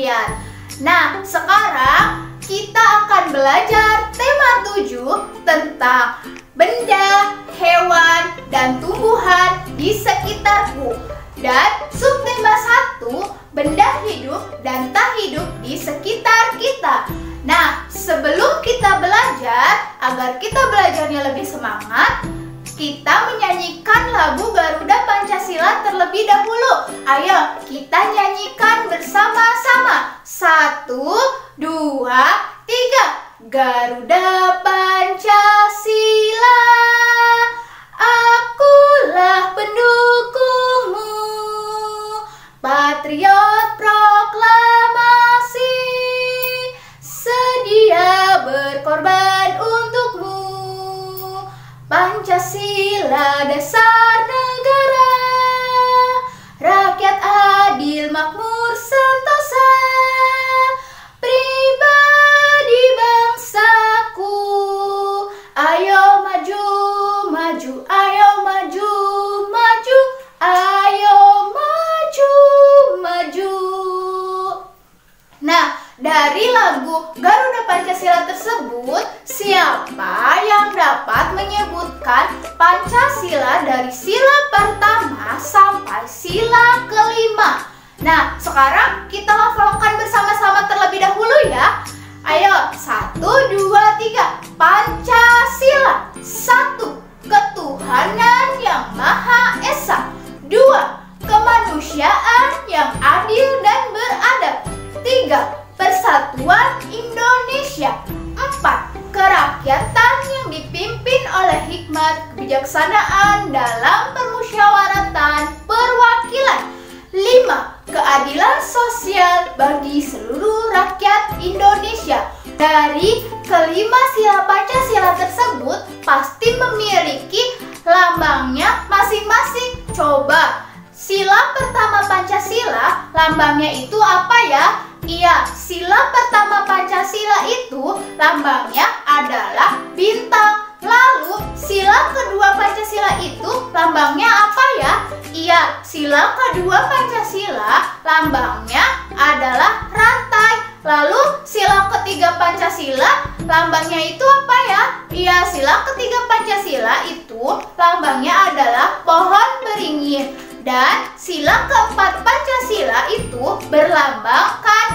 kalian. Nah, sekarang kita akan belajar tema 7 tentang benda, hewan, dan tumbuhan di sekitarku. Dan subtema 1, benda hidup dan tak hidup di sekitar kita. Nah, sebelum kita belajar, agar kita belajarnya lebih semangat, kita menyanyikan lagu Garuda Pancasila terlebih dahulu. Ayo, kita nyanyikan bersama-sama. 1, 2, 3. Garuda Pancasila, akulah pendukungmu, patriot proklamasi, sedia berkorban untukmu. Pancasila dasar negara, rakyat adil makmur sentosa, pribadi bangsaku. Ayo maju, maju, ayo maju, maju, ayo maju, maju. Nah, dari lagu Garuda Pancasila tersebut, siapa yang dapat menyebutkan Pancasila dari sila pertama sampai sila kelima? Nah, sekarang kita hafalkan bersama-sama terlebih dahulu ya. Ayo, 1, 2, 3. Pancasila. 1. Ketuhanan yang Maha Esa. 2. Kemanusiaan yang adil dan beradab. 3. Persatuan Indonesia. 4. Kerakyatan yang dipimpin oleh hikmat kebijaksanaan dalam permusyawaratan perwakilan. 5. Keadilan sosial bagi seluruh rakyat Indonesia. Dari kelima sila Pancasila tersebut pasti memiliki lambangnya masing-masing. Coba, sila pertama Pancasila, lambangnya itu apa ya? Iya, sila pertama Pancasila itu lambangnya adalah bintang. Lalu, sila kedua Pancasila itu lambangnya apa ya? Iya, sila kedua Pancasila lambangnya adalah rantai. Lalu, sila ketiga Pancasila lambangnya itu apa ya? Iya, sila ketiga Pancasila itu lambangnya adalah pohon beringin. Dan sila keempat Pancasila itu berlambangkan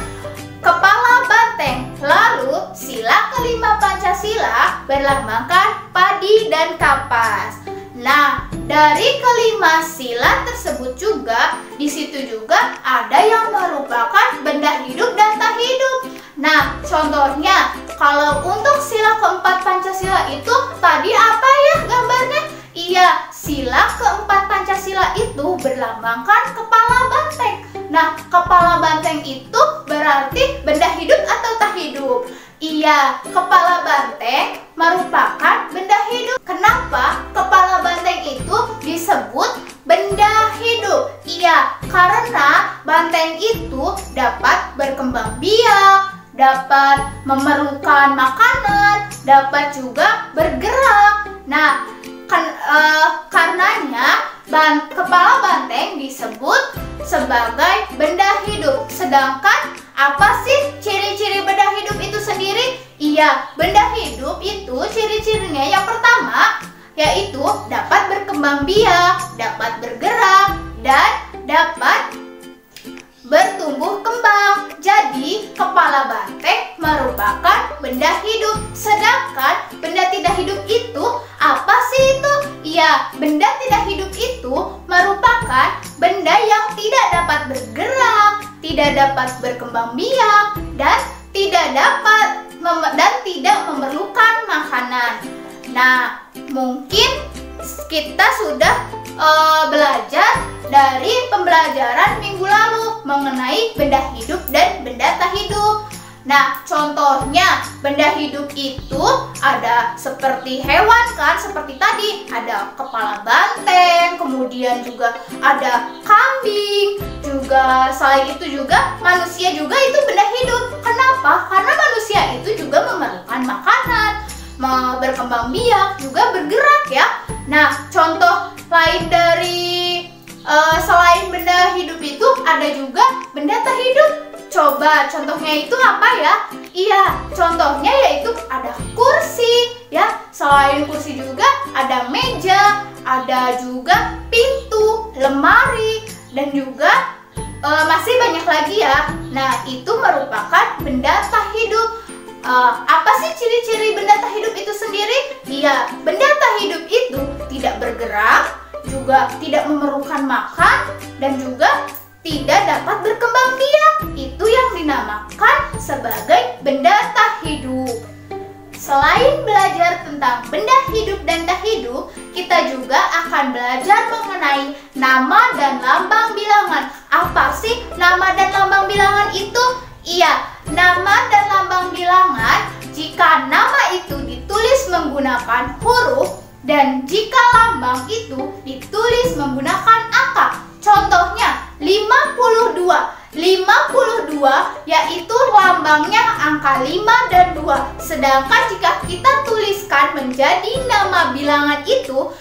kepala banteng. Lalu sila kelima Pancasila berlambangkan padi dan kapas. Nah, dari kelima sila tersebut juga, di situ juga ada yang merupakan benda hidup dan tak hidup. Nah, contohnya, kalau untuk sila keempat Pancasila itu tadi apa ya gambarnya? Iya, sila keempat Pancasila itu berlambangkan kepala banteng. Nah, kepala banteng itu berarti benda hidup atau tak hidup? Iya, kepala banteng merupakan benda hidup. Kenapa kepala banteng itu disebut benda hidup? Iya, karena banteng itu dapat berkembang biak, dapat memerlukan makanan, dapat juga bergerak. Nah, karenanya kepala banteng disebut sebagai benda hidup. Sedangkan apa sih ciri-ciri benda hidup itu sendiri? Iya, benda hidup itu ciri-cirinya yang pertama yaitu dapat berkembang biak, dapat bergerak, dan dapat bertumbuh kembang. Jadi, kepala banteng merupakan benda hidup. Sedangkan benda tidak hidup itu apa sih itu? Iya, benda tidak hidup itu merupakan benda yang tidak dapat bergerak, tidak dapat berkembang biak, dan tidak memerlukan makanan. Nah, mungkin kita sudah belajar dari pembelajaran minggu lalu mengenai benda hidup dan benda tak hidup. Nah, contohnya benda hidup itu ada seperti hewan kan, seperti tadi ada kepala banteng, kemudian juga ada kambing, juga selain itu juga manusia juga itu benda hidup. Kenapa? Karena manusia itu juga memerlukan makanan, berkembang biak, juga bergerak ya. Nah, contoh lain dari selain benda hidup itu ada juga benda tak hidup. Coba contohnya itu apa ya? Iya, contohnya yaitu ada kursi ya. Selain kursi juga ada meja, ada juga pintu, lemari, dan juga masih banyak lagi ya. Nah, itu merupakan benda tak hidup. Apa sih ciri-ciri benda tak hidup itu sendiri? Iya, benda tak hidup itu tidak bergerak, juga tidak memerlukan makan, dan juga tidak dapat berkembang biak. Itu yang dinamakan sebagai benda tak hidup. Selain belajar tentang benda hidup dan tak hidup, kita juga akan belajar mengenai nama dan lambang bilangan. Apa sih nama dan lambang bilangan itu? Iya, nama dan lambang bilangan jika nama itu ditulis menggunakan huruf dan jika lambang itu ditulis menggunakan angka. Contohnya 52. 52 yaitu lambangnya angka 5 dan 2. Sedangkan jika kita tuliskan menjadi nama bilangan itu,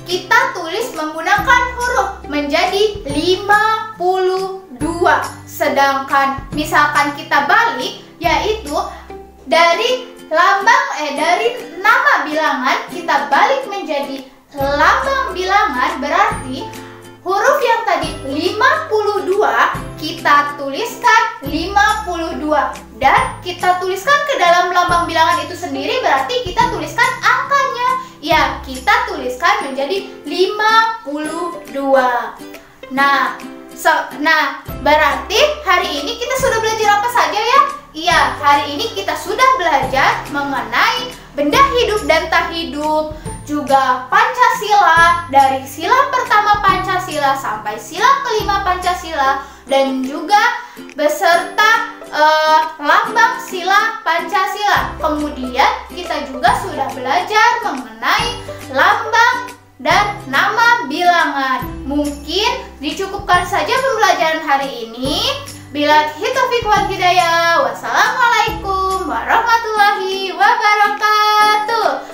kita tulis menggunakan huruf menjadi 52. Sedangkan misalkan kita balik, yaitu dari nama bilangan kita balik menjadi lambang bilangan, berarti huruf yang tadi 52 kita tuliskan 52 dan kita tuliskan ke dalam lambang bilangan itu sendiri, berarti kita tuliskan angkanya. Ya, kita tuliskan menjadi 52. Nah, berarti hari ini kita sudah belajar apa saja ya? Iya, hari ini kita sudah belajar mengenai benda hidup dan tak hidup, juga Pancasila, dari sila pertama Pancasila sampai sila kelima Pancasila, dan juga beserta lambang sila Pancasila. Kemudian kita juga sudah belajar mengenai lambang dan nama bilangan. Mungkin dicukupkan saja pembelajaran hari ini. Bila taufiq wal hidayah. Wassalamualaikum warahmatullahi wabarakatuh.